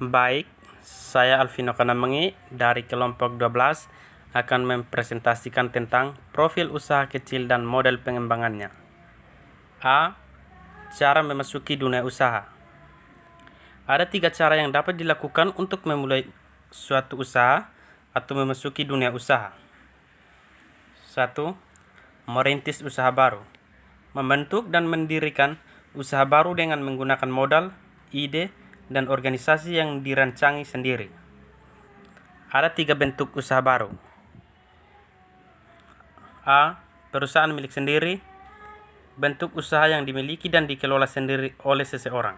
Baik, saya Alvino Kanamengi dari kelompok 12 akan mempresentasikan tentang profil usaha kecil dan model pengembangannya. A. Cara memasuki dunia usaha. Ada 3 cara yang dapat dilakukan untuk memulai suatu usaha atau memasuki dunia usaha. 1. Merintis usaha baru. Membentuk dan mendirikan usaha baru dengan menggunakan modal, ide, dan organisasi yang dirancangi sendiri. Ada 3 bentuk usaha baru. A. Perusahaan milik sendiri. Bentuk usaha yang dimiliki dan dikelola sendiri oleh seseorang.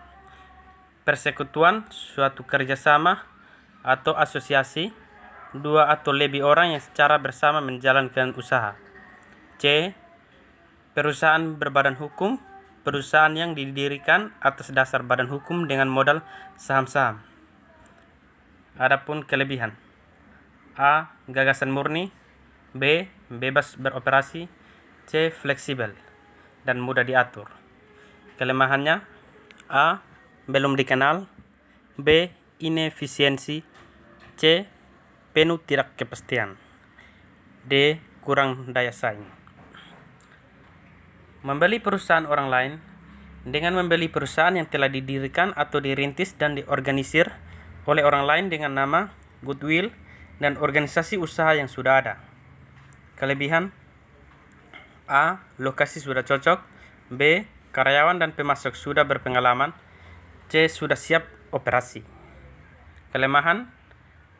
Persekutuan, suatu kerjasama atau asosiasi, 2 atau lebih orang yang secara bersama menjalankan usaha. C. Perusahaan berbadan hukum, perusahaan yang didirikan atas dasar badan hukum dengan modal saham-saham. Adapun kelebihan: A. Gagasan murni. B. Bebas beroperasi. C. Fleksibel dan mudah diatur. Kelemahannya: A. Belum dikenal. B. Inefisiensi. C. Penuh tidak kepastian. D. Kurang daya saing. Membeli perusahaan orang lain. Dengan membeli perusahaan yang telah didirikan atau dirintis dan diorganisir oleh orang lain dengan nama, goodwill, dan organisasi usaha yang sudah ada. Kelebihan: A. Lokasi sudah cocok. B. Karyawan dan pemasok sudah berpengalaman. C. Sudah siap operasi. Kelemahan: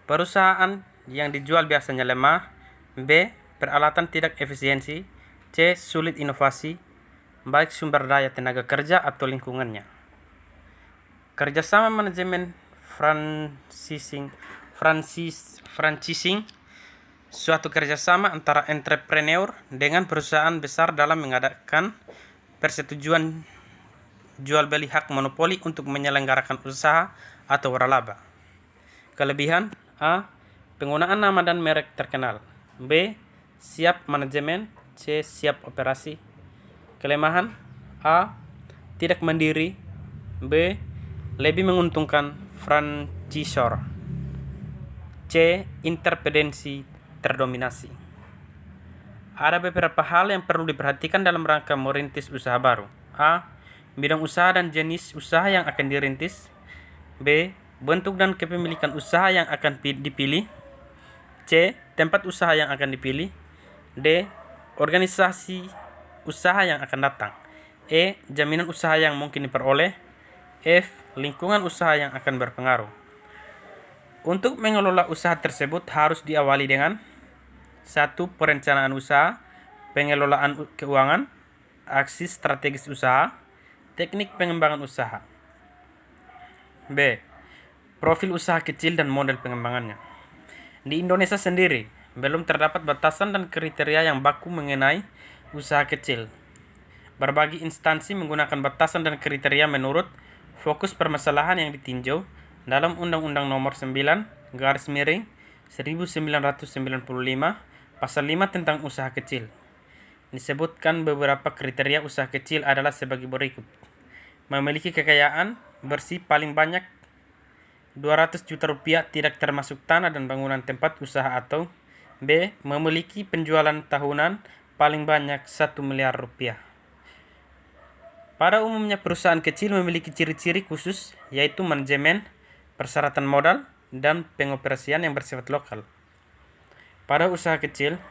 perusahaan yang dijual biasanya lemah. B. Peralatan tidak efisiensi. C. Sulit inovasi, baik sumber daya tenaga kerja atau lingkungannya. Kerjasama manajemen franchising, suatu kerjasama antara entrepreneur dengan perusahaan besar dalam mengadakan persetujuan jual beli hak monopoli untuk menyelenggarakan usaha atau waralaba. Kelebihan: A. Penggunaan nama dan merek terkenal. B. Siap manajemen. C. Siap operasi. Kelemahan: A. Tidak mandiri. B. Lebih menguntungkan franchisor. C. Interdependensi terdominasi. Ada beberapa hal yang perlu diperhatikan dalam rangka merintis usaha baru. A. Bidang usaha dan jenis usaha yang akan dirintis. B. Bentuk dan kepemilikan usaha yang akan dipilih. C. Tempat usaha yang akan dipilih. D. Organisasi usaha yang akan datang. E. Jaminan usaha yang mungkin diperoleh. F. Lingkungan usaha yang akan berpengaruh. Untuk mengelola usaha tersebut harus diawali dengan 1. Perencanaan usaha, pengelolaan keuangan, aksi strategis usaha, teknik pengembangan usaha. B. Profil usaha kecil dan model pengembangannya. Di Indonesia sendiri, belum terdapat batasan dan kriteria yang baku mengenai usaha kecil. Berbagai instansi menggunakan batasan dan kriteria menurut fokus permasalahan yang ditinjau dalam Undang-Undang Nomor 9/1995 Pasal 5 tentang usaha kecil. Disebutkan beberapa kriteria usaha kecil adalah sebagai berikut. Memiliki kekayaan bersih paling banyak 200 juta rupiah tidak termasuk tanah dan bangunan tempat usaha, atau B. Memiliki penjualan tahunan paling banyak 1 miliar rupiah. Pada umumnya perusahaan kecil memiliki ciri-ciri khusus, yaitu manajemen, persyaratan modal, dan pengoperasian yang bersifat lokal. Pada usaha kecil,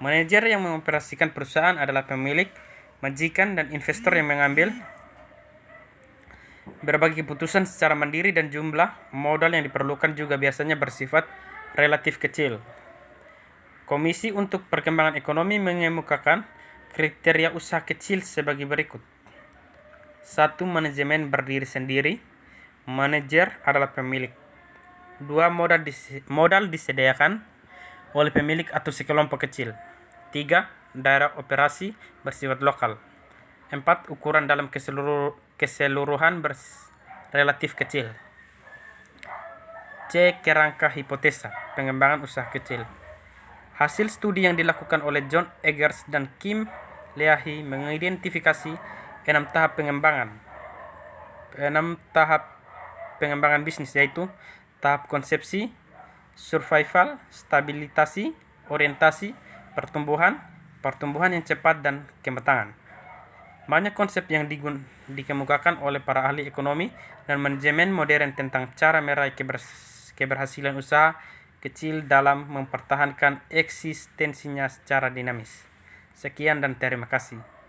manajer yang mengoperasikan perusahaan adalah pemilik, majikan, dan investor yang mengambil berbagai keputusan secara mandiri, dan jumlah modal yang diperlukan juga biasanya bersifat relatif kecil. Komisi untuk Perkembangan Ekonomi mengemukakan kriteria usaha kecil sebagai berikut. 1. Manajemen berdiri sendiri. Manajer adalah pemilik. 2. Modal disediakan oleh pemilik atau sekelompok kecil. 3. Daerah operasi bersifat lokal. 4. Ukuran dalam keseluruhan relatif kecil. C. Kerangka hipotesa pengembangan usaha kecil. Hasil studi yang dilakukan oleh John Eggers dan Kim Leahy mengidentifikasi 6 tahap pengembangan. 6 tahap pengembangan bisnis, yaitu tahap konsepsi, survival, stabilisasi, orientasi, pertumbuhan yang cepat, dan kematangan. Banyak konsep yang dikemukakan oleh para ahli ekonomi dan manajemen modern tentang cara meraih keberhasilan usaha kecil dalam mempertahankan eksistensinya secara dinamis. Sekian dan terima kasih.